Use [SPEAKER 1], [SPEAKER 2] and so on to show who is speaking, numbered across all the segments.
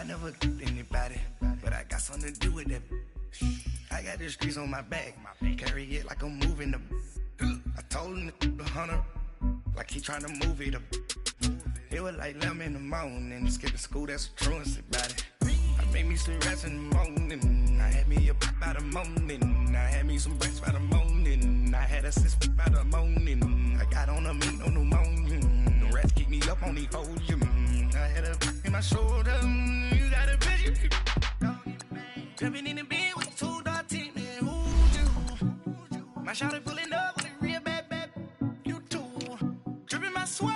[SPEAKER 1] never anybody, but I got something to do with that. I got the streets on my back, carry it like I'm moving the. I told him to 100, like he trying to move it up. It was like 11 in the morning, skipping school, that's a truancy about it. I made me some rats in the morning, I had me a pop by the morning, I had me some breaks by the morning, I had a six by the morning, I got on a meat on the morning, the rats keep me up on the podium, I had a in my shoulder, you got a bitch, jumping in the bed with 2 dark teeth, man, who you? My shawty pulling up with a real bad, you too, dripping my swag.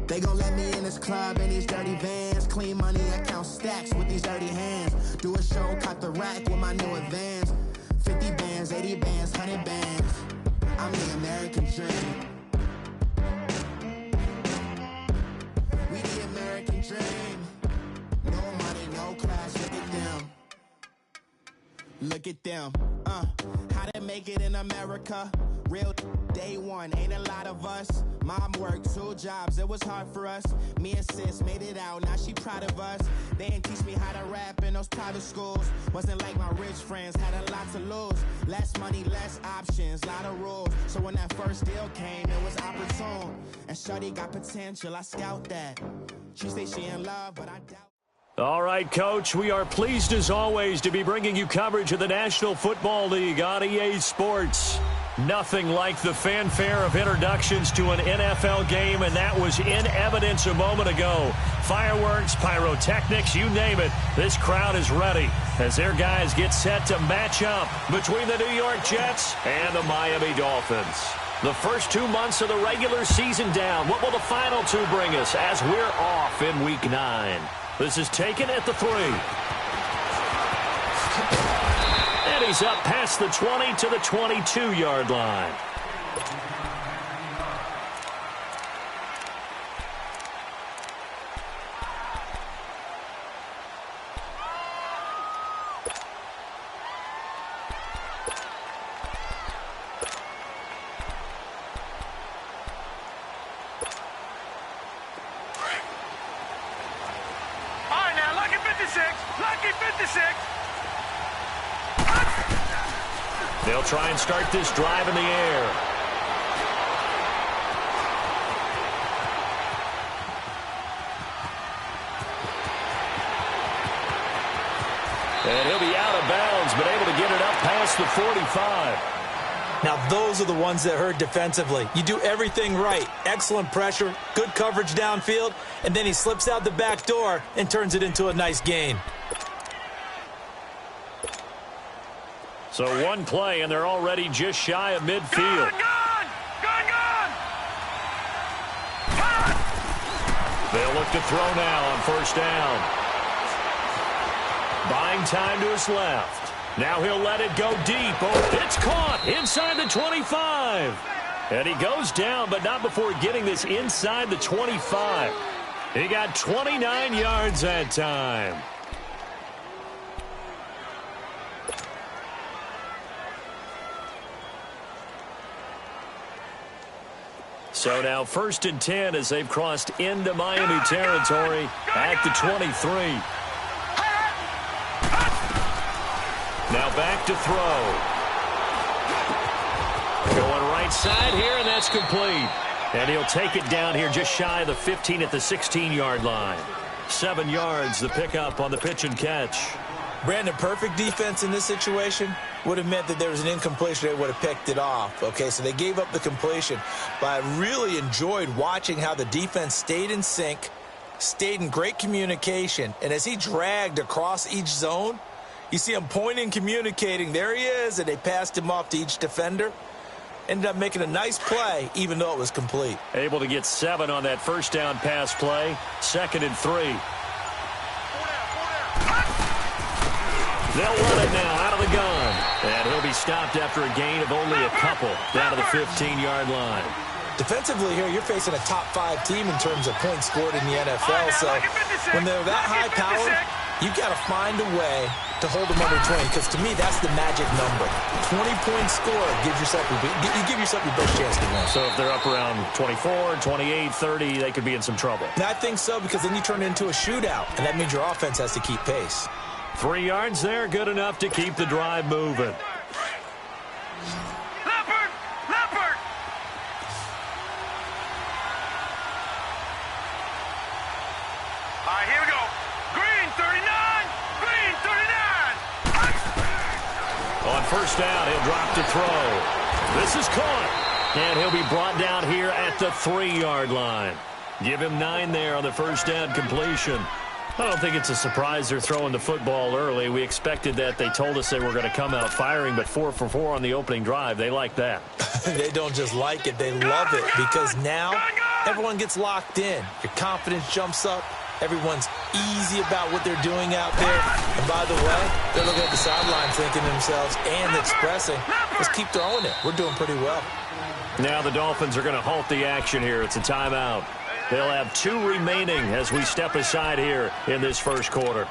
[SPEAKER 2] They gon' let me in this club in these dirty vans. Clean money, I count stacks with these dirty hands. Do a show, caught the rack with my new advance. 50 bands, 80 bands, 100 bands. I'm the American dream. We the American dream. No money, no class, look at them. Look at them, how they make it in America. Real day one, ain't a lot of us. Mom worked 2 jobs, it was hard for us. Me and sis made it out, now she proud of us. They didn't teach me how to rap in those private schools. Wasn't like my rich friends, had a lot to lose. Less money, less options, lot of rules. So when that first deal came, it was opportune. And shorty got potential, I scout that. She say she in love, but I doubt.
[SPEAKER 3] All right, Coach, we are pleased as always to be bringing you coverage of the National Football League on EA Sports. Nothing like the fanfare of introductions to an NFL game, and that was in evidence a moment ago. Fireworks, pyrotechnics, you name it. This crowd is ready as their guys get set to match up between the New York Jets and the Miami Dolphins. The first 2 months of the regular season down. What will the final 2 bring us as we're off in Week 9? This is taken at the 3. And he's up past the 20 to the 22-yard line. They'll try and start this drive in the air. And he'll be out of bounds, but able to get it up past the 45.
[SPEAKER 4] Now, those are the ones that hurt defensively. You do everything right. Excellent pressure, good coverage downfield, and then he slips out the back door and turns it into a nice gain.
[SPEAKER 3] So one play, and they're already just shy of midfield.
[SPEAKER 5] Gone!
[SPEAKER 3] They'll look to throw now on first down. Buying time to his left. Now he'll let it go deep. Oh, it's caught inside the 25. And he goes down, but not before getting this inside the 25. He got 29 yards that time. So now 1st and 10 as they've crossed into Miami territory at the 23. Now back to throw. Going right side here, and that's complete. And he'll take it down here just shy of the 15 at the 16-yard line. 7 yards, the pickup on the pitch and catch.
[SPEAKER 4] Brandon, perfect defense in this situation would have meant that there was an incompletion. They would have picked it off. Okay, so they gave up the completion. But I really enjoyed watching how the defense stayed in sync, stayed in great communication, and as he dragged across each zone, you see him pointing, communicating. There he is, and they passed him off to each defender. Ended up making a nice play, even though it was complete.
[SPEAKER 3] Able to get 7 on that first down pass play. 2nd and 3. They'll run it now out of the gun. And he'll be stopped after a gain of only a couple down to the 15-yard line.
[SPEAKER 4] Defensively here, you're facing a top 5 team in terms of points scored in the NFL. So when they're that high-powered, you've got to find a way to hold them under 20, because to me, that's the magic number. 20 points scored gives yourself you give yourself your best chance to win.
[SPEAKER 3] So if they're up around 24, 28, 30, they could be in some trouble.
[SPEAKER 4] And I think so, because then you turn it into a shootout, and that means your offense has to keep pace.
[SPEAKER 3] 3 yards there, good enough to keep the drive moving.
[SPEAKER 1] Leopard! Leopard! All right, here we go. Green 39! Green 39!
[SPEAKER 3] On first down, he'll drop to throw. This is caught. And he'll be brought down here at the 3-yard line. Give him 9 there on the first down completion. I don't think it's a surprise they're throwing the football early. We expected that. They told us they were going to come out firing, but 4 for 4 on the opening drive. They like that.
[SPEAKER 4] They don't just like it, they love it, because now everyone gets locked in. Your confidence jumps up. Everyone's easy about what they're doing out there. And by the way, they're looking at the sideline thinking to themselves and expressing, let's keep throwing it. We're doing pretty well.
[SPEAKER 3] Now the Dolphins are going to halt the action here. It's a timeout. They'll have 2 remaining as we step aside here in this first quarter.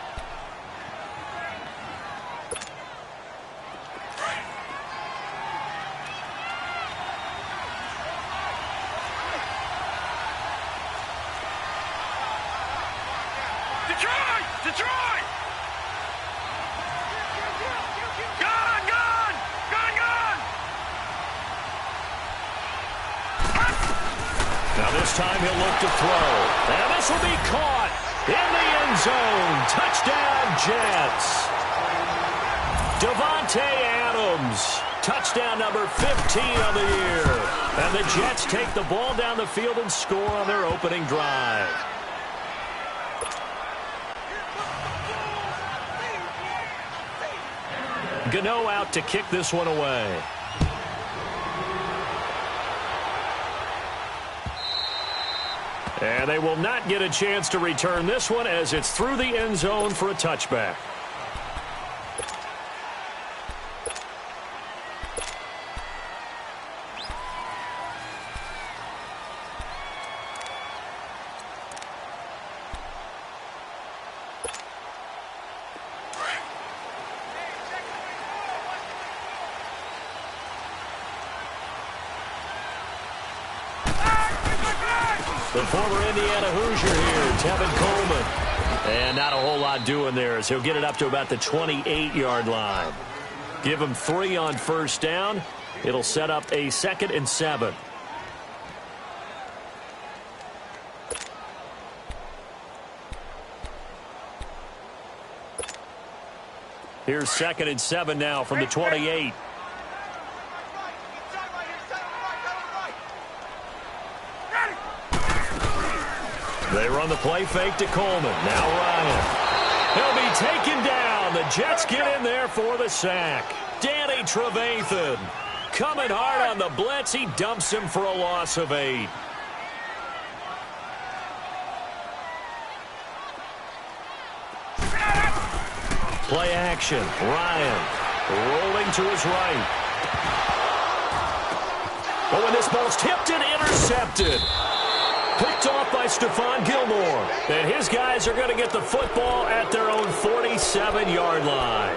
[SPEAKER 1] Detroit! Detroit! Gun! Gun! Gun! Gun!
[SPEAKER 3] Now this time he'll look to throw. And this will be caught in the end zone. Touchdown, Jets. Davante Adams. Touchdown number 15 on the year. And the Jets take the ball down the field and score on their opening drive. Gano out to kick this one away. And they will not get a chance to return this one as it's through the end zone for a touchback. The former Indiana Hoosier here, Tevin Coleman. And not a whole lot doing there as he'll get it up to about the 28-yard line. Give him 3 on first down. It'll set up a 2nd and 7. Here's 2nd and 7 now from the 28. They run the play fake to Coleman. Now Ryan. He'll be taken down. The Jets get in there for the sack. Danny Trevathan coming hard on the blitz. He dumps him for a loss of 8. Play action. Ryan rolling to his right. But when this ball's tipped and intercepted. Picked off by Stephon Gilmore. And his guys are going to get the football at their own 47-yard line.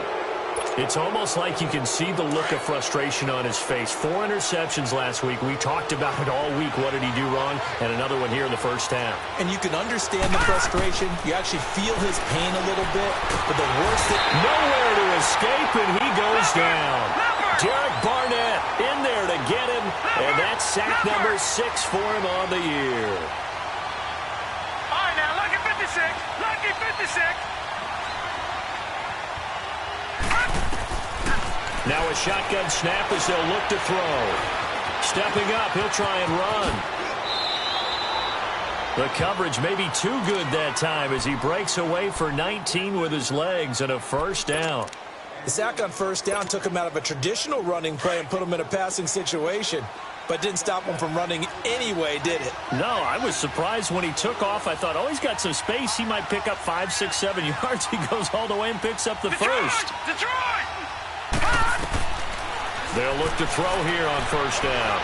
[SPEAKER 3] It's almost like you can see the look of frustration on his face. 4 interceptions last week. We talked about it all week. What did he do wrong? And another one here in the first half.
[SPEAKER 4] And you can understand the frustration. You actually feel his pain a little bit. But the worst that...
[SPEAKER 3] Nowhere to escape, and he goes down. Derek Barnett in there to get him. And that's sack number 6 for him on the year.
[SPEAKER 1] All right, now, lucky 56. Lucky 56.
[SPEAKER 3] Now a shotgun snap as they'll look to throw. Stepping up, he'll try and run. The coverage may be too good that time as he breaks away for 19 with his legs and a first down.
[SPEAKER 4] The sack on first down took him out of a traditional running play and put him in a passing situation, but didn't stop him from running anyway, did it?
[SPEAKER 3] No, I was surprised when he took off. I thought, oh, he's got some space. He might pick up 5, 6, 7 yards. He goes all the way and picks up the first.
[SPEAKER 1] Detroit!
[SPEAKER 3] They'll look to throw here on first down.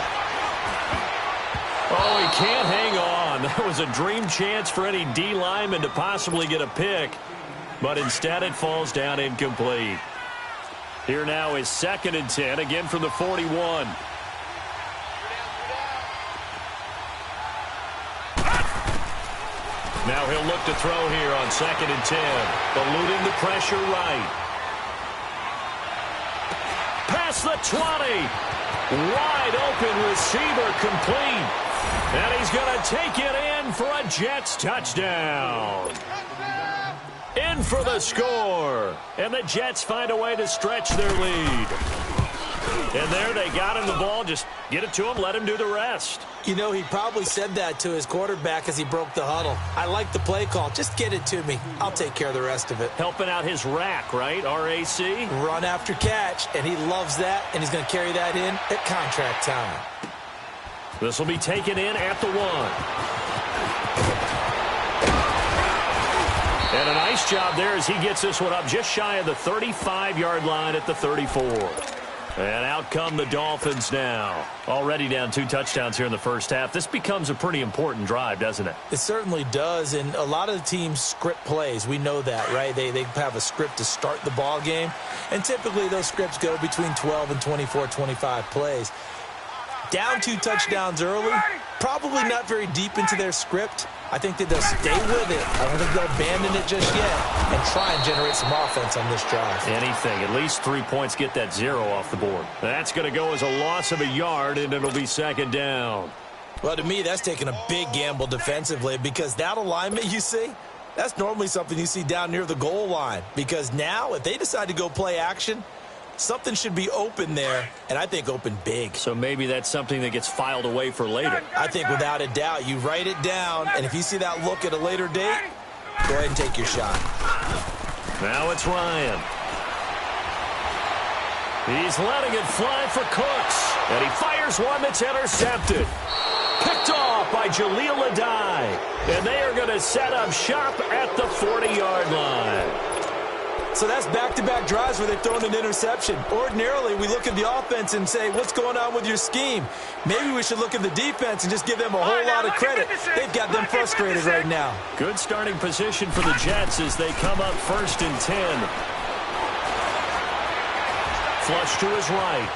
[SPEAKER 3] Oh, he can't hang on. That was a dream chance for any D lineman to possibly get a pick, but instead it falls down incomplete. Here now is 2nd and 10, again from the 41. Now he'll look to throw here on 2nd and 10. Eluding the pressure right. Past the 20. Wide open receiver complete. And he's going to take it in for a Jets touchdown. In for the score. And the Jets find a way to stretch their lead. And there they got him the ball. Just get it to him, let him do the rest.
[SPEAKER 4] You know, he probably said that to his quarterback as he broke the huddle. I like the play call. Just get it to me. I'll take care of the rest of it.
[SPEAKER 3] Helping out his rack, right? R-A-C?
[SPEAKER 4] Run after catch, and he loves that, and he's going to carry that in at contract time.
[SPEAKER 3] This will be taken in at the 1. And a nice job there as he gets this one up just shy of the 35-yard line at the 34. And out come the Dolphins now. Already down 2 touchdowns here in the first half. This becomes a pretty important drive, doesn't it?
[SPEAKER 4] It certainly does, and a lot of the teams script plays. We know that, right? They have a script to start the ball game, and typically those scripts go between 12 and 24, 25 plays. Down 2 touchdowns early, probably not very deep into their script. I think that they'll stay with it. I don't think they'll abandon it just yet and try and generate some offense on this drive.
[SPEAKER 3] Anything. At least 3 points, get that 0 off the board. That's going to go as a loss of a yard, and it'll be 2nd down.
[SPEAKER 4] Well, to me, that's taking a big gamble defensively because that alignment you see, that's normally something you see down near the goal line. Because now, if they decide to go play action, something should be open there, and I think open big.
[SPEAKER 3] So maybe that's something that gets filed away for later.
[SPEAKER 4] I think without a doubt, you write it down, and if you see that look at a later date, go ahead and take your shot.
[SPEAKER 3] Now it's Ryan. He's letting it fly for Cooks, and he fires one that's intercepted. Picked off by Jaleel Adai, and they are going to set up shop at the 40-yard line.
[SPEAKER 4] So that's back-to-back drives where they've thrown an interception. Ordinarily, we look at the offense and say, what's going on with your scheme? Maybe we should look at the defense and just give them a whole lot of credit. They've got them frustrated right now.
[SPEAKER 3] Good starting position for the Jets as they come up 1st and 10. Flush to his right.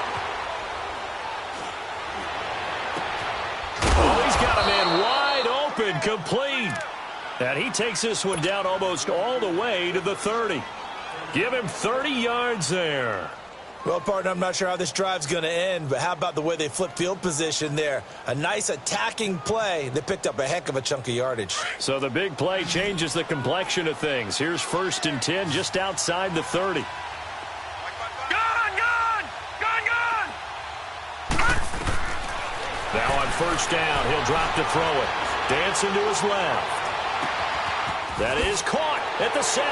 [SPEAKER 3] Oh, he's got a man wide open, complete. And he takes this one down almost all the way to the 30. Give him 30 yards there.
[SPEAKER 4] Well, partner, I'm not sure how this drive's going to end, but how about the way they flip field position there? A nice attacking play. They picked up a heck of a chunk of yardage.
[SPEAKER 3] So the big play changes the complexion of things. Here's 1st and 10 just outside the 30. Now on 1st down, he'll drop to throw it. Dancing to his left. That is caught at the 7.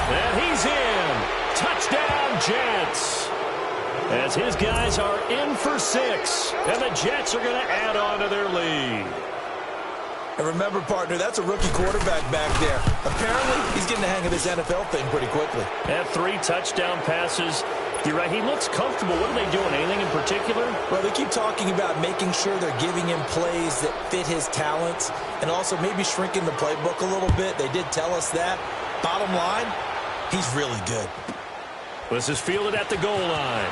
[SPEAKER 3] And he's in. Touchdown, Jets. As his guys are in for 6. And the Jets are going to add on to their lead.
[SPEAKER 4] And remember, partner, that's a rookie quarterback back there. Apparently, he's getting the hang of this NFL thing pretty quickly.
[SPEAKER 3] Had 3 touchdown passes. You're right, he looks comfortable. What are they doing? Anything in particular?
[SPEAKER 4] Well, they keep talking about making sure they're giving him plays that fit his talents and also maybe shrinking the playbook a little bit. They did tell us that. Bottom line, he's really good.
[SPEAKER 3] This is fielded at the goal line.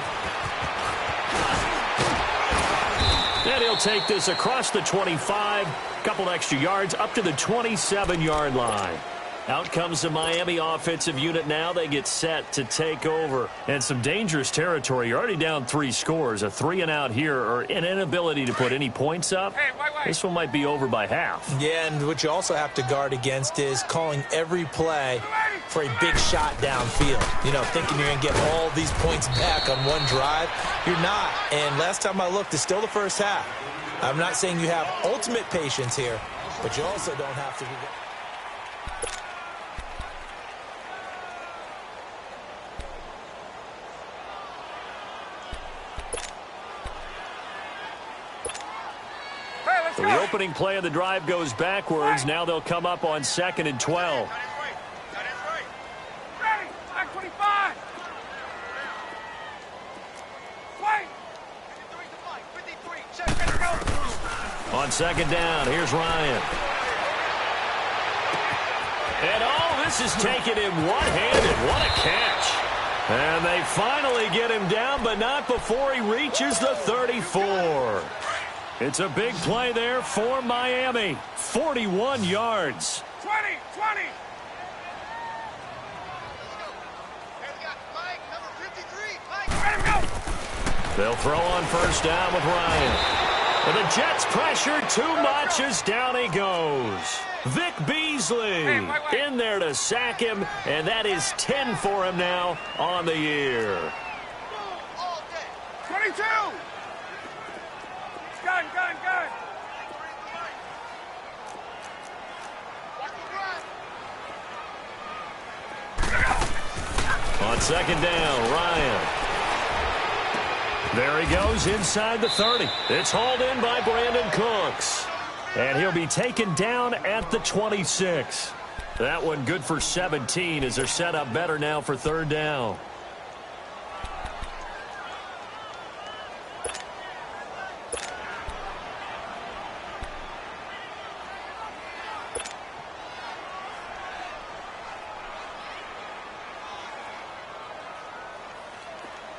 [SPEAKER 3] And he'll take this across the 25. Couple extra yards up to the 27-yard line. Out comes the Miami offensive unit now. They get set to take over. And some dangerous territory. You're already down 3 scores. A 3-and-out here or an inability to put any points up. This one might be over by half.
[SPEAKER 4] Yeah, and what you also have to guard against is calling every play for a big shot downfield. You know, thinking you're going to get all these points back on one drive. You're not. And last time I looked, it's still the first half. I'm not saying you have ultimate patience here, but you also don't have to be...
[SPEAKER 3] The opening play of the drive goes backwards. Now they'll come up on 2nd and 12. On 2nd down, here's Ryan. And this is taken in one-handed. What a catch. And they finally get him down, but not before he reaches the 34. It's a big play there for Miami. 41 yards.
[SPEAKER 5] 20.
[SPEAKER 3] They'll throw on 1st down with Ryan. And the Jets pressure too much as down he goes. Vic Beasley in there to sack him, and that is 10 for him now on the year.
[SPEAKER 5] 22. Gun.
[SPEAKER 3] On 2nd down, Ryan. There he goes inside the 30. It's hauled in by Brandon Cooks. And he'll be taken down at the 26. That one good for 17 as they're set up better now for 3rd down.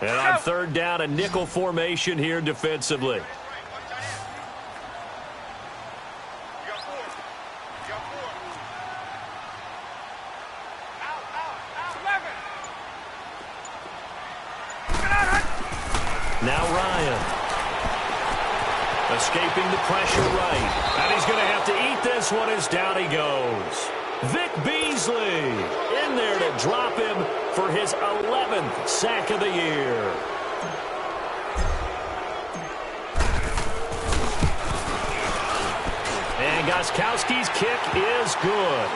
[SPEAKER 3] And on 3rd down, a nickel formation here defensively. Now Ryan. Escaping the pressure right. And he's going to have to eat this one as down he goes. Vic Beasley in there to drop him for his 11th sack of the year. And Gostkowski's kick is good.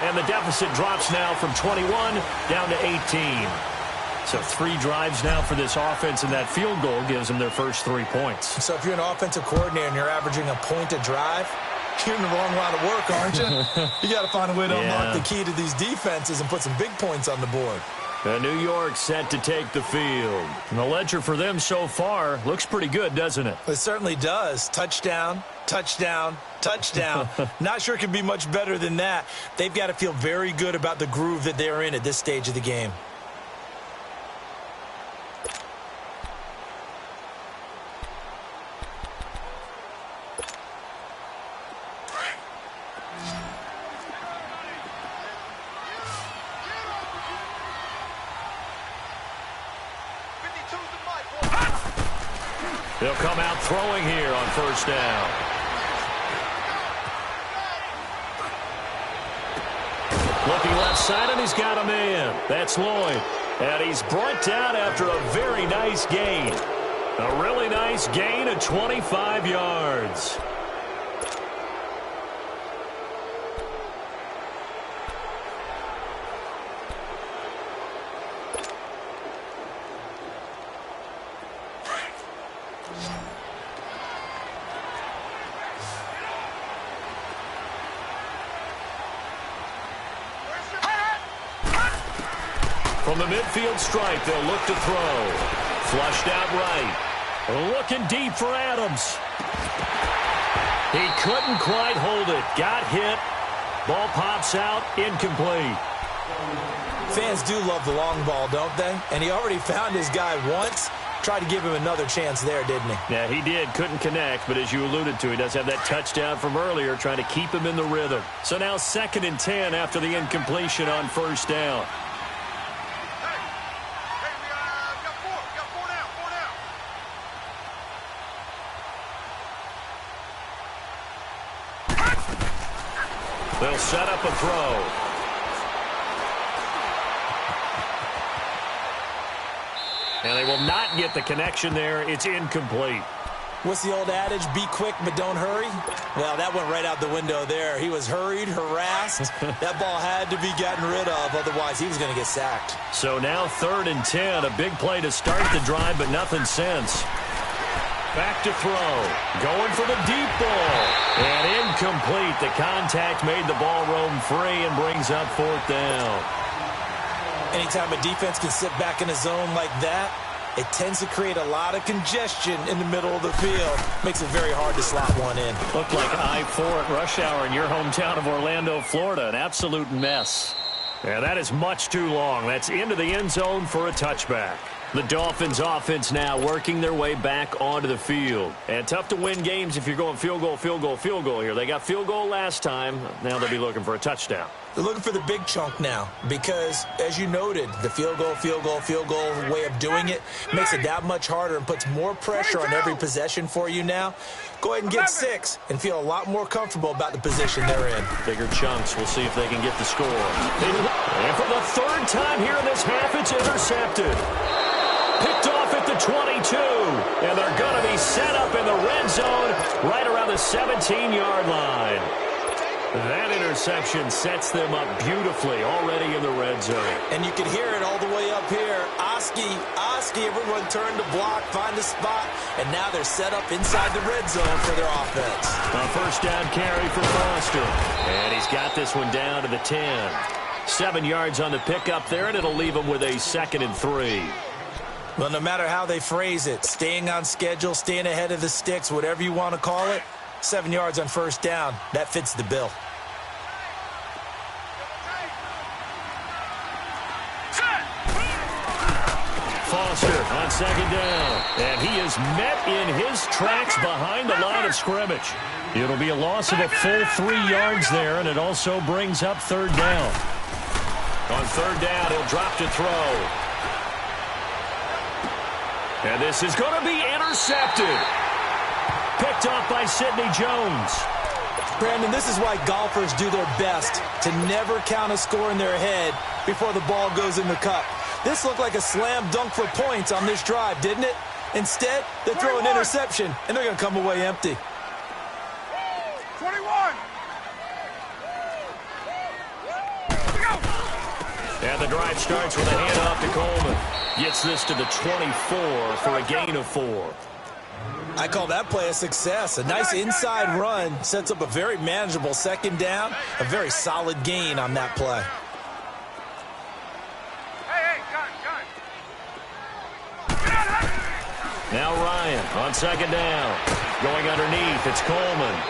[SPEAKER 3] And the deficit drops now from 21 down to 18. So 3 drives now for this offense, and that field goal gives them their first 3 points.
[SPEAKER 4] So if you're an offensive coordinator and you're averaging a point a drive, you're in the wrong line of work, aren't you? You got to find a way to unlock the key to these defenses and put some big points on the board.
[SPEAKER 3] And New York set to take the field. And the ledger for them so far looks pretty good, doesn't it?
[SPEAKER 4] It certainly does. Touchdown, touchdown, touchdown. Not sure it can be much better than that. They've got to feel very good about the groove that they're in at this stage of the game.
[SPEAKER 3] They'll come out throwing here on 1st down. Looking left side, and he's got a man. That's Lloyd. And he's brought down after a very nice gain. A really nice gain of 25 yards. From the midfield stripe, they'll look to throw. Flushed out right. Looking deep for Adams. He couldn't quite hold it. Got hit. Ball pops out. Incomplete.
[SPEAKER 4] Fans do love the long ball, don't they? And he already found his guy once. Tried to give him another chance there, didn't he?
[SPEAKER 3] Yeah, he did. Couldn't connect, but as you alluded to, he does have that touchdown from earlier, trying to keep him in the rhythm. So now 2nd and 10 after the incompletion on 1st down. They'll set up a throw. And they will not get the connection there. It's incomplete.
[SPEAKER 4] What's the old adage? Be quick, but don't hurry? Well, that went right out the window there. He was hurried, harassed. That ball had to be gotten rid of, otherwise he was going to get sacked.
[SPEAKER 3] So now 3rd and 10. A big play to start the drive, but nothing since. Back to throw. Going for the deep ball. And incomplete. The contact made the ball roam free and brings up 4th down.
[SPEAKER 4] Anytime a defense can sit back in a zone like that, it tends to create a lot of congestion in the middle of the field. Makes it very hard to slot one in.
[SPEAKER 3] Looked like I-4 at rush hour in your hometown of Orlando, Florida. An absolute mess. Yeah, that is much too long. That's into the end zone for a touchback. The Dolphins offense now working their way back onto the field. And tough to win games if you're going field goal, field goal, field goal here. They got field goal last time. Now they'll be looking for a touchdown.
[SPEAKER 4] They're looking for the big chunk now because, as you noted, the field goal way of doing it makes it that much harder and puts more pressure on every possession for you now. Go ahead and get 6 and feel a lot more comfortable about the position they're in.
[SPEAKER 3] Bigger chunks. We'll see if they can get the score. And for the 3rd time here in this half, it's intercepted. Picked off at the 22. And they're going to be set up in the red zone right around the 17-yard line. That interception sets them up beautifully already in the red zone. And you can hear it all the way up here. Oski, everyone turned to block, find a spot, and now they're set up inside the red zone for their offense. A 1st down carry for Foster. And he's got this one down to the 10. 7 yards on the pickup there, and it'll leave him with a 2nd and 3.
[SPEAKER 4] Well, no matter how they phrase it, staying on schedule, staying ahead of the sticks, whatever you want to call it, 7 yards on 1st down, that fits the bill.
[SPEAKER 3] Foster on 2nd down. And he is met in his tracks behind the line of scrimmage. It'll be a loss of a full 3 yards there, and it also brings up 3rd down. On 3rd down, he'll drop to throw. And this is going to be intercepted. Picked off by Sidney Jones.
[SPEAKER 4] Brandon, this is why golfers do their best to never count a score in their head before the ball goes in the cup. This looked like a slam dunk for points on this drive, didn't it? Instead, they throw an interception, and they're going to come away empty.
[SPEAKER 5] 21.
[SPEAKER 3] And the drive starts with a handoff to Coleman. Gets this to the 24 for a gain of 4.
[SPEAKER 4] I call that play a success. A nice inside run sets up a very manageable 2nd down. A very solid gain on that play.
[SPEAKER 3] Now Ryan on 2nd down. Going underneath, it's Coleman.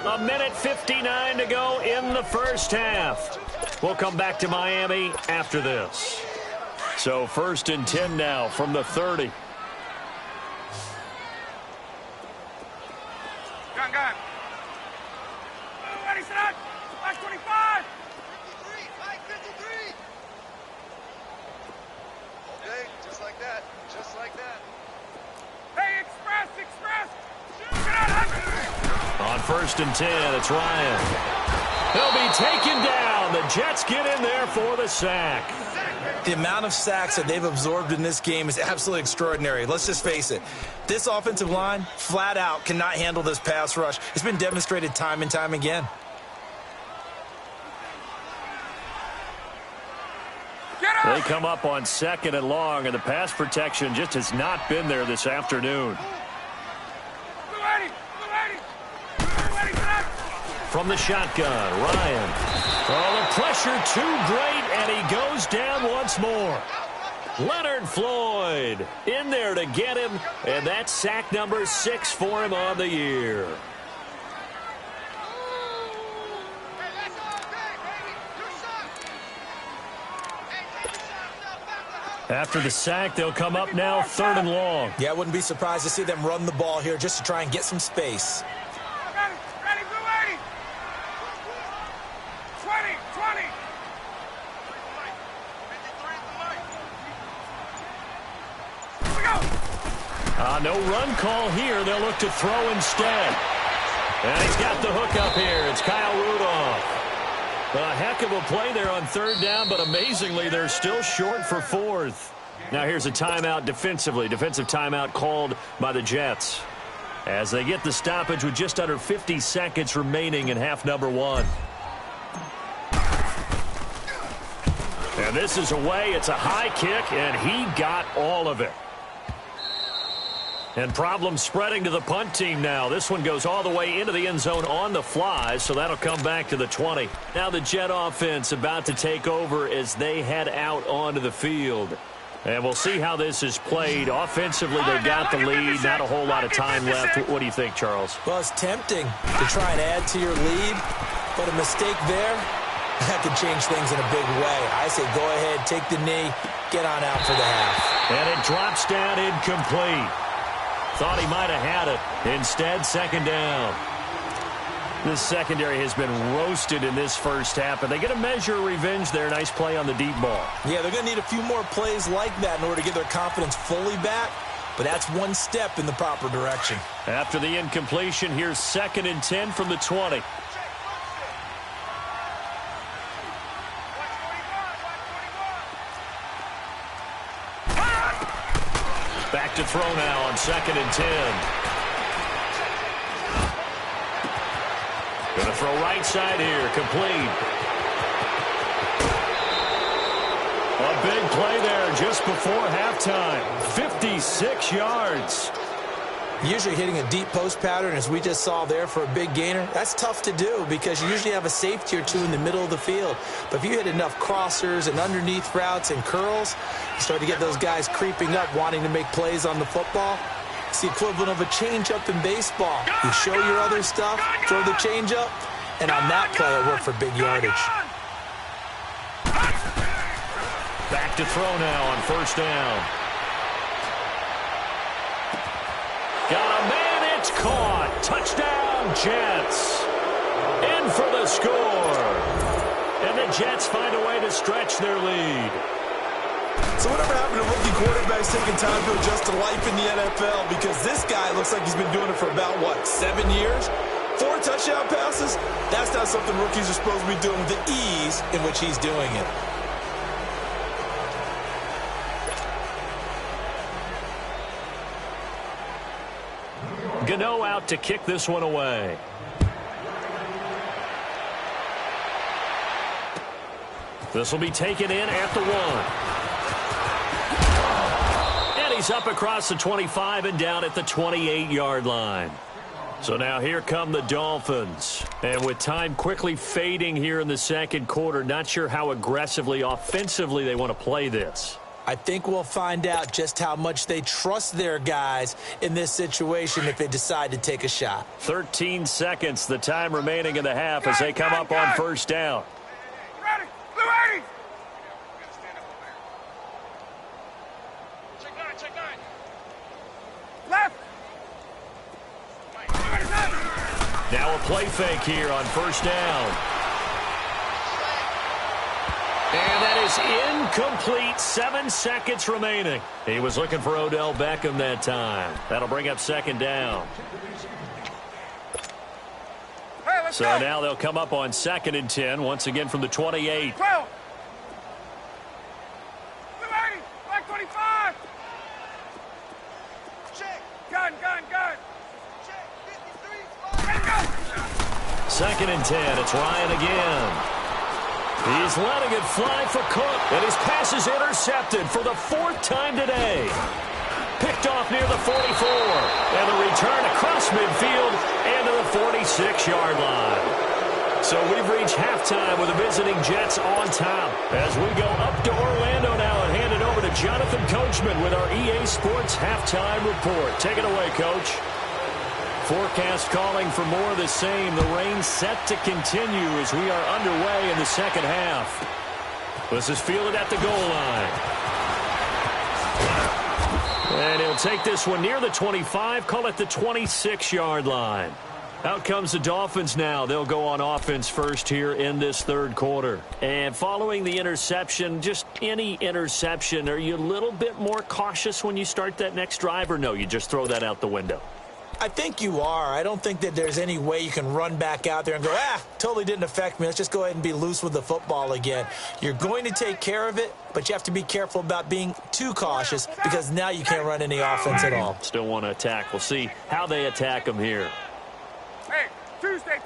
[SPEAKER 3] A minute 59 to go in the 1st half. We'll come back to Miami after this. So 1st and 10 now from the 30.
[SPEAKER 5] Gun. Ready, set up. Last 25. 53. Okay, just like that. Hey, express.
[SPEAKER 3] On 1st and 10, it's Ryan. He'll be taken down. The Jets get in there for the sack.
[SPEAKER 4] The amount of sacks that they've absorbed in this game is absolutely extraordinary. Let's just face it. This offensive line, flat out, cannot handle this pass rush. It's been demonstrated time and time again.
[SPEAKER 3] They come up on 2nd and long, and the pass protection just has not been there this afternoon. From the shotgun, Ryan. Oh, the pressure too great, and he goes down once more. Leonard Floyd in there to get him, and that's sack number 6 for him on the year. After the sack, they'll come up now 3rd and long.
[SPEAKER 4] Yeah, I wouldn't be surprised to see them run the ball here just to try and get some space.
[SPEAKER 3] No run call here. They'll look to throw instead. And he's got the hook up here. It's Kyle Rudolph. A heck of a play there on 3rd down, but amazingly, they're still short for 4th. Now here's a timeout defensively. Defensive timeout called by the Jets as they get the stoppage with just under 50 seconds remaining in half number 1. And this is away. It's a high kick, and he got all of it. And problems spreading to the punt team now. This one goes all the way into the end zone on the fly, so that'll come back to the 20. Now the Jet offense about to take over as they head out onto the field. And we'll see how this is played. Offensively, they got the lead. Not a whole lot of time left. What do you think, Charles?
[SPEAKER 4] Well, it's tempting to try and add to your lead, but a mistake there, that could change things in a big way. I say go ahead, take the knee, get on out for the half.
[SPEAKER 3] And it drops down incomplete. Thought he might have had it. Instead, second down. This secondary has been roasted in this first half, and they get a measure of revenge there. Nice play on the deep ball.
[SPEAKER 4] Yeah, they're going to need a few more plays like that in order to get their confidence fully back, but that's one step in the proper direction.
[SPEAKER 3] After the incompletion, here's 2nd and 10 from the 20. Back to throw now on 2nd and 10. Going to throw right side here, complete. A big play there just before halftime. 56 yards.
[SPEAKER 4] Usually hitting a deep post pattern, as we just saw there for a big gainer, that's tough to do because you usually have a safety or two in the middle of the field. But if you hit enough crossers and underneath routes and curls, you start to get those guys creeping up, wanting to make plays on the football. It's the equivalent of a changeup in baseball. You show your other stuff, throw the changeup, and on that play, it worked for big yardage.
[SPEAKER 3] Back to throw now on 1st down. Got a man, it's caught. Touchdown, Jets. In for the score. And the Jets find a way to stretch their lead.
[SPEAKER 4] So whatever happened to rookie quarterbacks taking time to adjust to life in the NFL? Because this guy looks like he's been doing it for about, 7 years? 4 touchdown passes? That's not something rookies are supposed to be doing with the ease in which he's doing it.
[SPEAKER 3] Gano out to kick this one away. This will be taken in at the 1. He's up across the 25 and down at the 28-yard line. So now here come the Dolphins. And with time quickly fading here in the second quarter, not sure how aggressively, offensively they want to play this.
[SPEAKER 4] I think we'll find out just how much they trust their guys in this situation if they decide to take a shot.
[SPEAKER 3] 13 seconds, the time remaining in the half as they come up on 1st down.
[SPEAKER 5] Ready? Blue 80s! Check 9. Left!
[SPEAKER 3] Now a play fake here on 1st down. And that is incomplete. 7 seconds remaining. He was looking for Odell Beckham that time. That'll bring up 2nd down.
[SPEAKER 5] Hey, let's
[SPEAKER 3] So
[SPEAKER 5] go.
[SPEAKER 3] now they'll come up on 2nd and 10, once again from the 28.
[SPEAKER 5] 12. Blue 80, black 25. Check. Gun. Check. 53. Go.
[SPEAKER 3] 2nd and 10. It's Ryan again. He's letting it fly for Cook, and his pass is intercepted for the 4th time today. Picked off near the 44, and the return across midfield and to the 46-yard line. So we've reached halftime with the visiting Jets on top as we go up to Orlando now and hand it over to Jonathan Coachman with our EA Sports Halftime Report. Take it away, Coach. Forecast calling for more of the same. The rain set to continue as we are underway in the second half. This is fielded at the goal line. And he'll take this one near the 25, call it the 26-yard line. Out comes the Dolphins now. They'll go on offense first here in this third quarter. And following the interception, just any interception, are you a little bit more cautious when you start that next drive, or no, you just throw that out the window?
[SPEAKER 4] I think you are. I don't think that there's any way you can run back out there and go, totally didn't affect me. Let's just go ahead and be loose with the football again. You're going to take care of it, but you have to be careful about being too cautious because now you can't run any offense at all.
[SPEAKER 3] Still want to attack. We'll see how they attack him here.
[SPEAKER 5] Hey, Tuesday.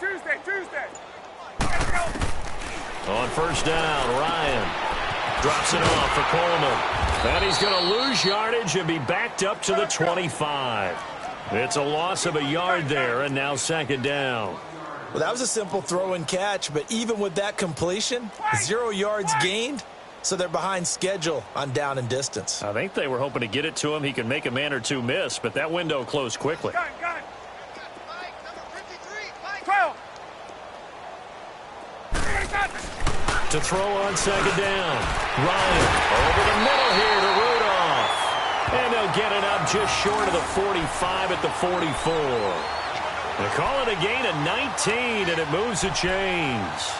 [SPEAKER 3] On first down, Ryan drops it off for Coleman. And he's going to lose yardage and be backed up to the 25. It's a loss of a yard there, and now second down.
[SPEAKER 4] Well, that was a simple throw and catch, but even with that completion, 0 yards gained, so they're behind schedule on down and distance.
[SPEAKER 3] I think they were hoping to get it to him. He could make a man or two miss, but that window closed quickly.
[SPEAKER 5] Gun. 12.
[SPEAKER 3] To throw on second down. Ryan over the middle here to Rudolph. And they'll get it up just short of the 45 at the 44. They call it a gain of 19, and it moves the chains.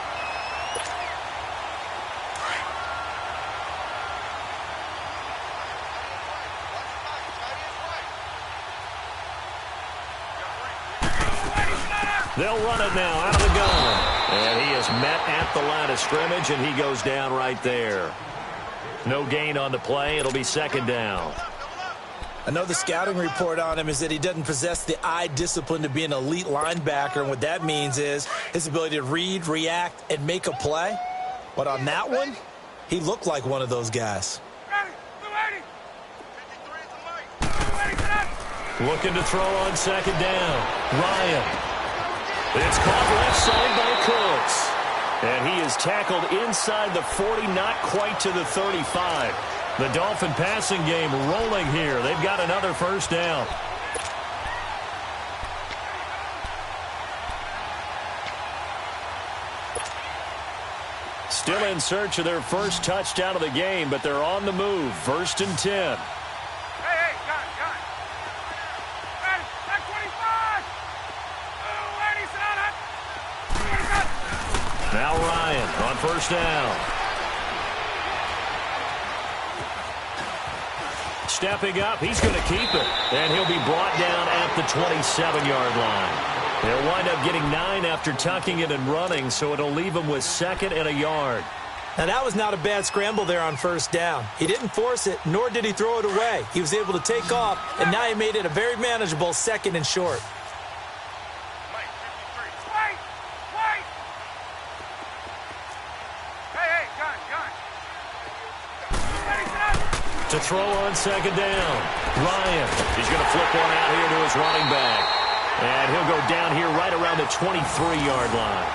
[SPEAKER 3] They'll run it now out of the gun. And he is met at the line of scrimmage, and he goes down right there. No gain on the play. It'll be second down.
[SPEAKER 4] I know the scouting report on him is that he doesn't possess the eye discipline to be an elite linebacker, and what that means is his ability to read, react, and make a play. But on that one, he looked like one of those guys.
[SPEAKER 3] Looking to throw on second down. Ryan. It's caught left side by Cooks. And he is tackled inside the 40, not quite to the 35. The Dolphin passing game rolling here. They've got another first down. Still in search of their first touchdown of the game, but they're on the move. 1st and 10.
[SPEAKER 5] Hey, gun. Back 25. Oh, Eddie, sit down.
[SPEAKER 3] Now Ryan on first down. Stepping up, he's going to keep it. And he'll be brought down at the 27-yard line. They'll wind up getting 9 after tucking it and running, so it'll leave him with 2nd and a yard.
[SPEAKER 4] Now, that was not a bad scramble there on first down. He didn't force it, nor did he throw it away. He was able to take off, and now he made it a very manageable 2nd and short.
[SPEAKER 3] To throw on second down. Ryan, he's going to flip one out here to his running back. And he'll go down here right around the 23-yard line.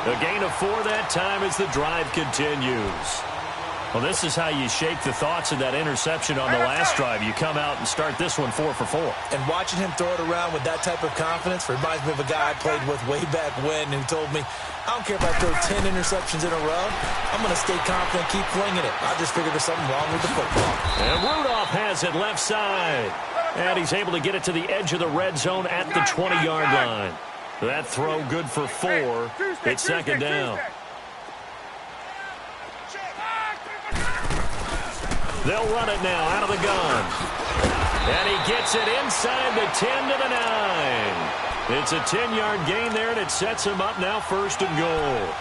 [SPEAKER 3] A gain of 4 that time as the drive continues. Well, this is how you shake the thoughts of that interception on the last drive. You come out and start this one 4 for 4.
[SPEAKER 4] And watching him throw it around with that type of confidence reminds me of a guy I played with way back when who told me, I don't care if I throw 10 interceptions in a row. I'm going to stay confident, keep flinging it. I just figured there's something wrong with the football.
[SPEAKER 3] And Rudolph has it left side. And he's able to get it to the edge of the red zone at the 20-yard line. That throw good for 4. It's second down. They'll run it now out of the gun. And he gets it inside the 10 to the 9. It's a 10-yard gain there, and it sets him up now 1st and goal.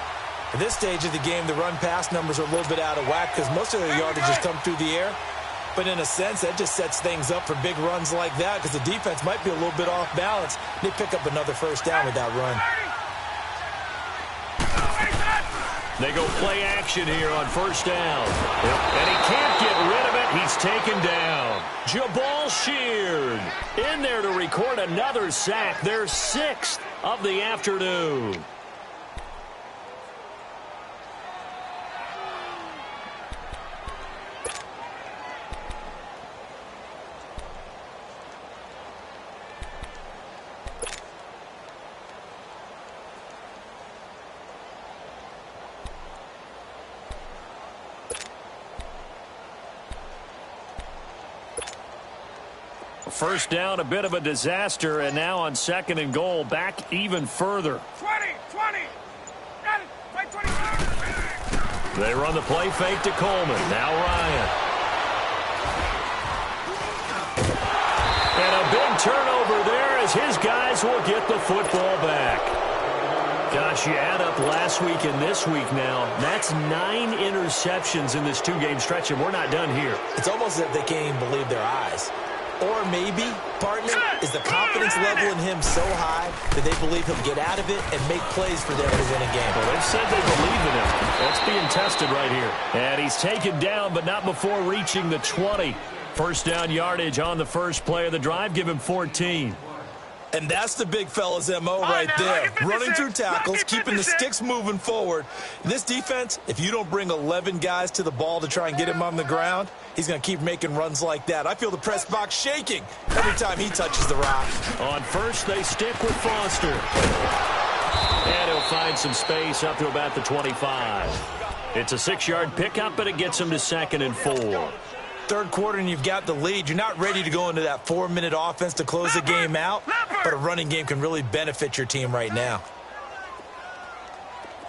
[SPEAKER 4] At this stage of the game, the run-pass numbers are a little bit out of whack because most of their yardage has come through the air. But in a sense, that just sets things up for big runs like that because the defense might be a little bit off balance. They pick up another first down with that run.
[SPEAKER 3] They go play action here on first down. And he can't get rid of it. He's taken down. Jabal Sheard in there to record another sack. Their 6th of the afternoon. First down, a bit of a disaster, and now on 2nd and goal, back even further.
[SPEAKER 5] 20. Got it. Play 20.
[SPEAKER 3] They run the play fake to Coleman. Now Ryan. And a big turnover there as his guys will get the football back. Gosh, you add up last week and this week now, that's 9 interceptions in this 2-game stretch, and we're not done here.
[SPEAKER 4] It's almost as if they can't even believe their eyes. Or maybe, partner, is the confidence level in him so high that they believe he'll get out of it and make plays for them to win a game.
[SPEAKER 3] Well, they've said they believe in him. That's being tested right here. And he's taken down, but not before reaching the 20. First down yardage on the first play of the drive. Give him 14.
[SPEAKER 4] And that's the big fella's M.O. right there. Running through tackles, keeping the sticks moving forward. This defense, if you don't bring 11 guys to the ball to try and get him on the ground, he's going to keep making runs like that. I feel the press box shaking every time he touches the rock.
[SPEAKER 3] On first, they stick with Foster. And he'll find some space up to about the 25. It's a 6-yard pickup, but it gets him to 2nd and 4.
[SPEAKER 4] Third quarter and you've got the lead. You're not ready to go into that 4-minute offense to close the game out, but a running game can really benefit your team right now.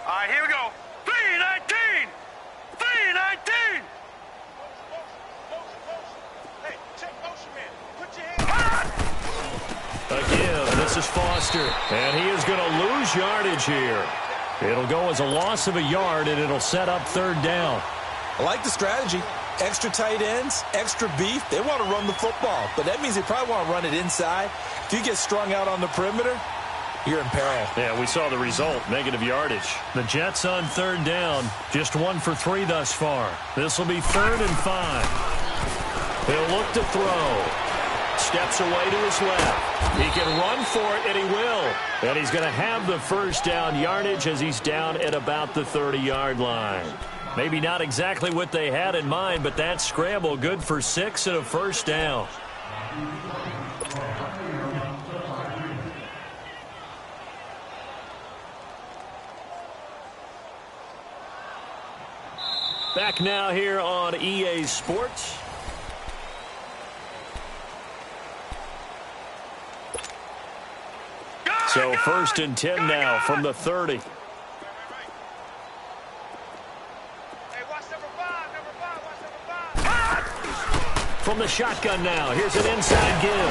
[SPEAKER 5] All right, here we go. 3-19. 3-19. Hey, check motion, man. Put your hands up.
[SPEAKER 3] Again, this is Foster, and he is going to lose yardage here. It'll go as a loss of a yard, and it'll set up 3rd down.
[SPEAKER 4] I like the strategy. Extra tight ends, extra beef. They want to run the football, but that means they probably want to run it inside. If you get strung out on the perimeter, you're in peril.
[SPEAKER 3] Yeah, we saw the result, negative yardage. The Jets on 3rd down, just 1 for 3 thus far. This will be 3rd and 5. He'll look to throw. Steps away to his left. He can run for it, and he will. And he's going to have the first down yardage as he's down at about the 30-yard line. Maybe not exactly what they had in mind, but that scramble good for 6 and a first down. Back now here on EA Sports. So 1st and 10 now from the 30. From the shotgun now, here's an inside give.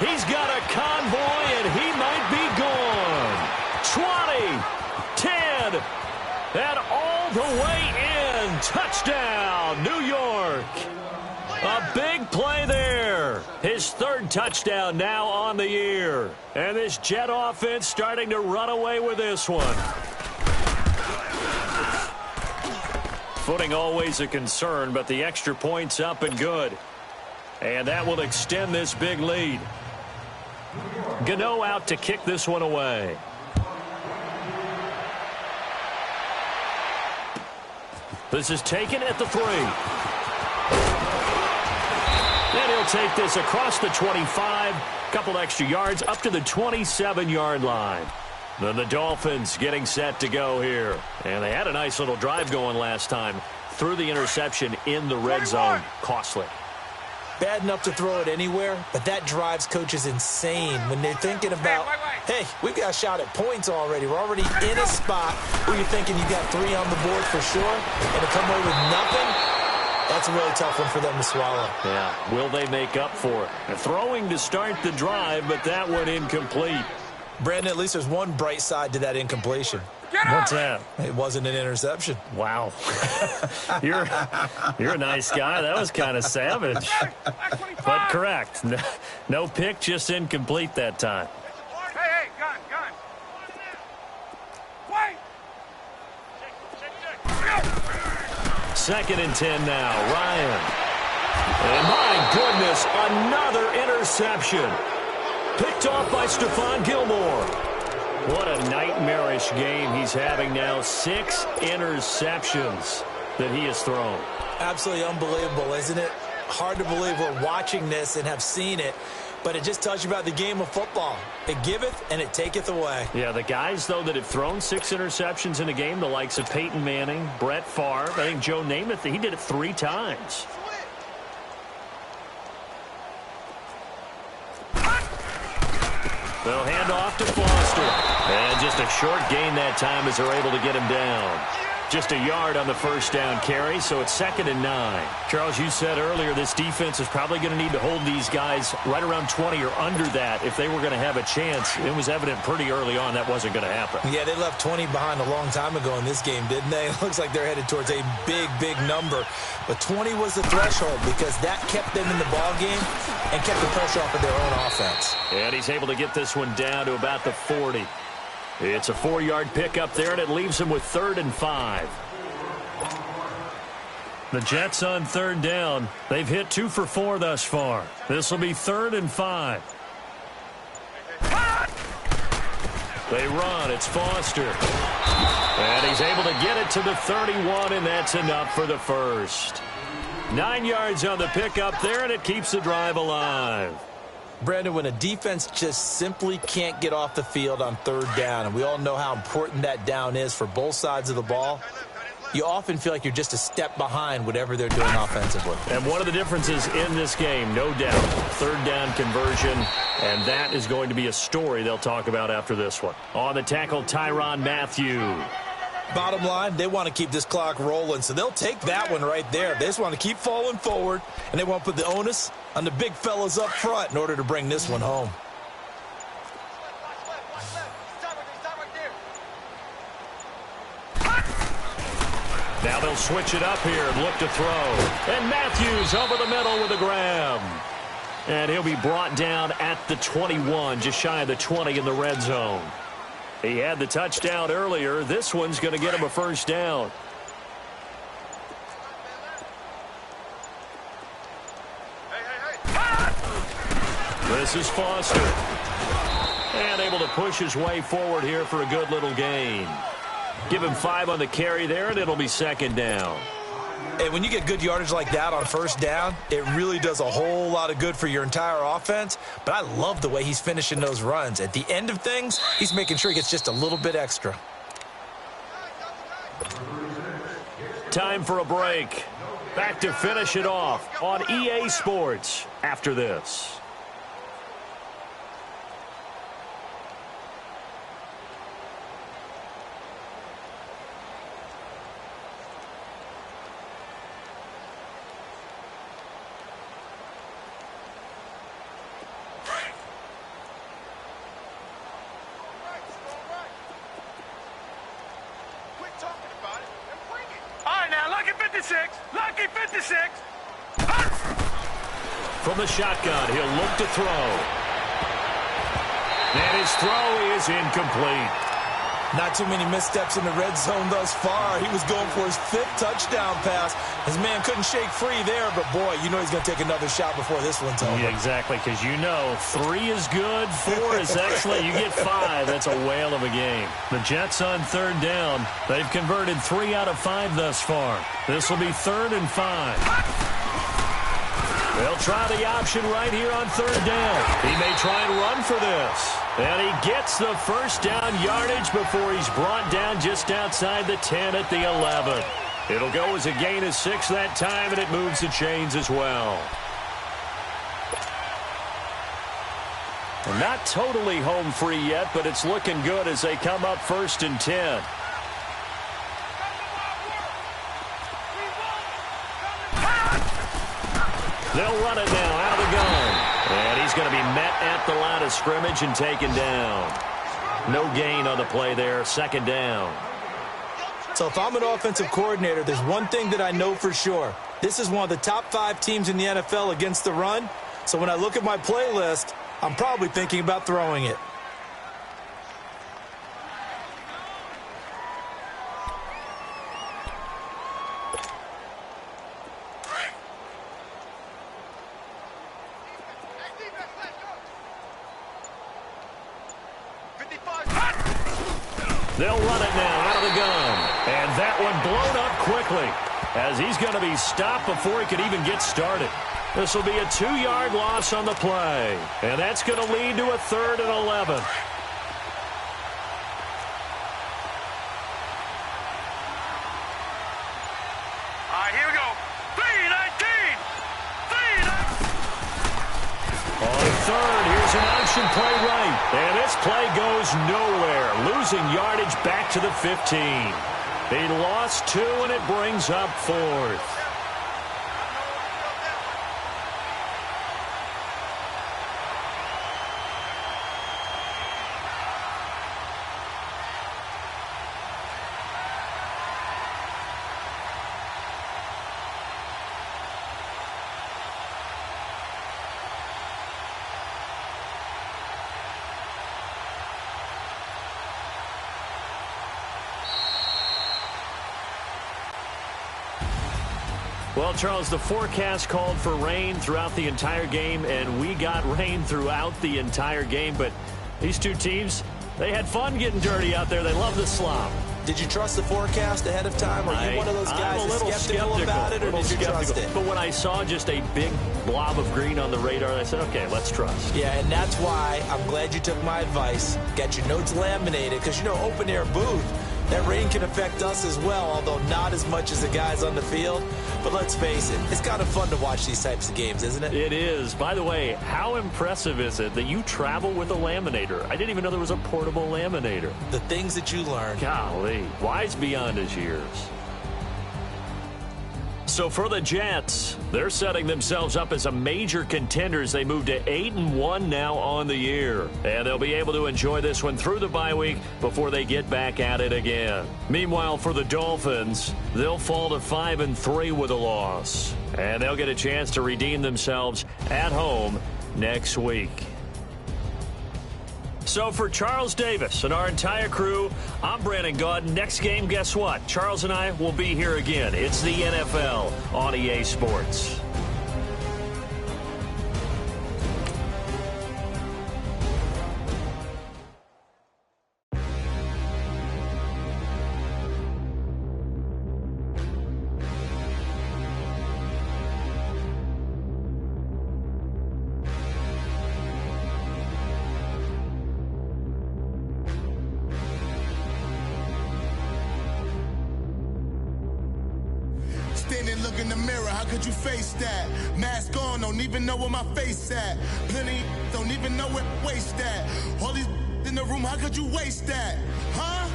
[SPEAKER 3] He's got a convoy, and he might be gone. 20, 10, and all the way in. Touchdown, New York. A big play there. His 3rd touchdown now on the year. And this Jet offense starting to run away with this one. Footing always a concern, but the extra point's up and good. And that will extend this big lead. Gano out to kick this one away. This is taken at the 3. And he'll take this across the 25. Couple extra yards up to the 27-yard line. Then the Dolphins getting set to go here. And they had a nice little drive going last time. Threw the interception in the red zone. Costly.
[SPEAKER 4] Bad enough to throw it anywhere, but that drives coaches insane when they're thinking about, hey, we've got a shot at points already. We're already in a spot where you're thinking you got 3 on the board for sure, and to come away with nothing, that's a really tough one for them to swallow.
[SPEAKER 3] Yeah, will they make up for it? They're throwing to start the drive, but that one incomplete.
[SPEAKER 4] Brandon, at least there's one bright side to that incompletion.
[SPEAKER 3] What's that?
[SPEAKER 4] It wasn't an interception.
[SPEAKER 3] Wow. You're a nice guy. That was kind of savage. But correct. No pick, just incomplete that time.
[SPEAKER 5] Hey, gun. Wait.
[SPEAKER 3] 2nd and 10 now. Ryan. And my goodness, another interception. Picked off by Stephon Gilmore. What a nightmarish game he's having now. 6 interceptions that he has thrown.
[SPEAKER 4] Absolutely unbelievable, isn't it? Hard to believe we're watching this and have seen it, but it just tells you about the game of football. It giveth and it taketh away.
[SPEAKER 3] Yeah, the guys, though, that have thrown 6 interceptions in a game, the likes of Peyton Manning, Brett Favre, I think Joe Namath, he did it 3 times. They'll hand off to Foster. And just a short gain that time as they're able to get him down. Just a yard on the first down carry, so it's 2nd and 9. Charles, you said earlier this defense is probably going to need to hold these guys right around 20 or under that if they were going to have a chance. It was evident pretty early on that wasn't going to happen.
[SPEAKER 4] Yeah, they left 20 behind a long time ago in this game, didn't they? It looks like they're headed towards a big, big number. But 20 was the threshold because that kept them in the ball game and kept the pressure off of their own offense.
[SPEAKER 3] And he's able to get this one down to about the 40. It's a 4-yard pickup there, and it leaves him with 3rd and 5. The Jets on 3rd down. They've hit 2 for 4 thus far. This will be 3rd and 5. They run. It's Foster. And he's able to get it to the 31, and that's enough for the first. 9 yards on the pickup there, and it keeps the drive alive.
[SPEAKER 4] Brandon, when a defense just simply can't get off the field on 3rd down, and we all know how important that down is for both sides of the ball, you often feel like you're just a step behind whatever they're doing offensively.
[SPEAKER 3] And one of the differences in this game, no doubt, 3rd down conversion, and that is going to be a story they'll talk about after this one. On the tackle, Tyrann Mathieu.
[SPEAKER 4] Bottom line, they want to keep this clock rolling, so they'll take that one right there. They just want to keep falling forward, and they want to put the onus on the big fellas up front in order to bring this one home.
[SPEAKER 3] Now they'll switch it up here and look to throw. And Matthews over the middle with a grab. And he'll be brought down at the 21, just shy of the 20 in the red zone. He had the touchdown earlier. This one's going to get him a first down. This is Foster. And able to push his way forward here for a good little gain. Give him 5 on the carry there, and it'll be 2nd down.
[SPEAKER 4] And when you get good yardage like that on 1st down, it really does a whole lot of good for your entire offense. But I love the way he's finishing those runs. At the end of things, he's making sure he gets just a little bit extra.
[SPEAKER 3] Time for a break. Back to finish it off on EA Sports after this.
[SPEAKER 5] Lucky 56.
[SPEAKER 3] From the shotgun, he'll look to throw. And his throw is incomplete.
[SPEAKER 4] Not too many missteps in the red zone thus far. He was going for his 5th touchdown pass. His man couldn't shake free there, but boy, you know he's going to take another shot before this one's over.
[SPEAKER 3] Yeah, exactly, because you know 3 is good, 4 is excellent. You get 5. That's a whale of a game. The Jets on 3rd down. They've converted 3 out of 5 thus far. This will be 3rd and 5. They'll try the option right here on 3rd down. He may try and run for this. And he gets the first down yardage before he's brought down just outside the 10 at the 11. It'll go as a gain of 6 that time, and it moves the chains as well. And not totally home free yet, but it's looking good as they come up 1st and 10. They'll run it now out of the gun. And he's going to be met at the line of scrimmage and taken down. No gain on the play there. 2nd down.
[SPEAKER 4] So if I'm an offensive coordinator, there's one thing that I know for sure. This is one of the top 5 teams in the NFL against the run. So when I look at my playlist, I'm probably thinking about throwing it.
[SPEAKER 3] They'll run it now out of the gun. And that one blown up quickly as he's going to be stopped before he could even get started. This will be a 2-yard loss on the play. And that's going to lead to a 3rd and 11.
[SPEAKER 5] All right, here we go. 3-19.
[SPEAKER 3] On 3rd, here's an option play right. And this play goes nowhere. Losing yardage back to the 15. He lost 2, and it brings up 4th. Well, Charles, the forecast called for rain throughout the entire game, and we got rain throughout the entire game. But these two teams, they had fun getting dirty out there. They love the slop.
[SPEAKER 4] Did you trust the forecast ahead of time? Are you one of those guys that's skeptical about it, or did you trust it?
[SPEAKER 3] But when I saw just a big blob of green on the radar, I said, okay, let's trust.
[SPEAKER 4] Yeah, and that's why I'm glad you took my advice. Got your notes laminated, because, you know, open-air booth, that rain can affect us as well, although not as much as the guys on the field. But let's face it, it's kind of fun to watch these types of games, isn't it?
[SPEAKER 3] It is. By the way, how impressive is it that you travel with a laminator? I didn't even know there was a portable laminator.
[SPEAKER 4] The things that you learn.
[SPEAKER 3] Golly, wise beyond his years. So for the Jets, they're setting themselves up as a major contender as they move to 8-1 now on the year. And they'll be able to enjoy this one through the bye week before they get back at it again. Meanwhile, for the Dolphins, they'll fall to 5-3 with a loss. And they'll get a chance to redeem themselves at home next week. So for Charles Davis and our entire crew, I'm Brandon Gaud. Next game, guess what? Charles and I will be here again. It's the NFL on EA Sports.
[SPEAKER 2] Standing, look in the mirror, how could you face that? Mask on, don't even know where my face at. Plenty don't even know where waste at. All these in the room, how could you waste that? Huh?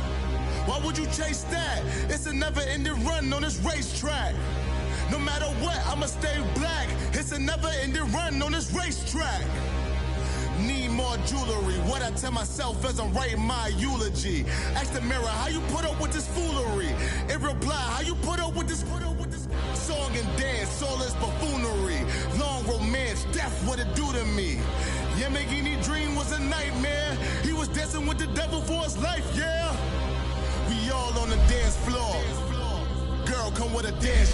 [SPEAKER 2] Why would you chase that? It's a never-ending run on this racetrack. No matter what, I'ma stay black. It's a never-ending run on this racetrack. Need more jewelry. What I tell myself as I'm writing my eulogy. Ask the mirror, how you put up with this foolery? It reply, how you put up with this song and dance, all this buffoonery. Long romance, death, what it do to me? Yeah, Yamagini dream was a nightmare. He was dancing with the devil for his life, yeah. We all on the dance floor. Girl, come with a dance.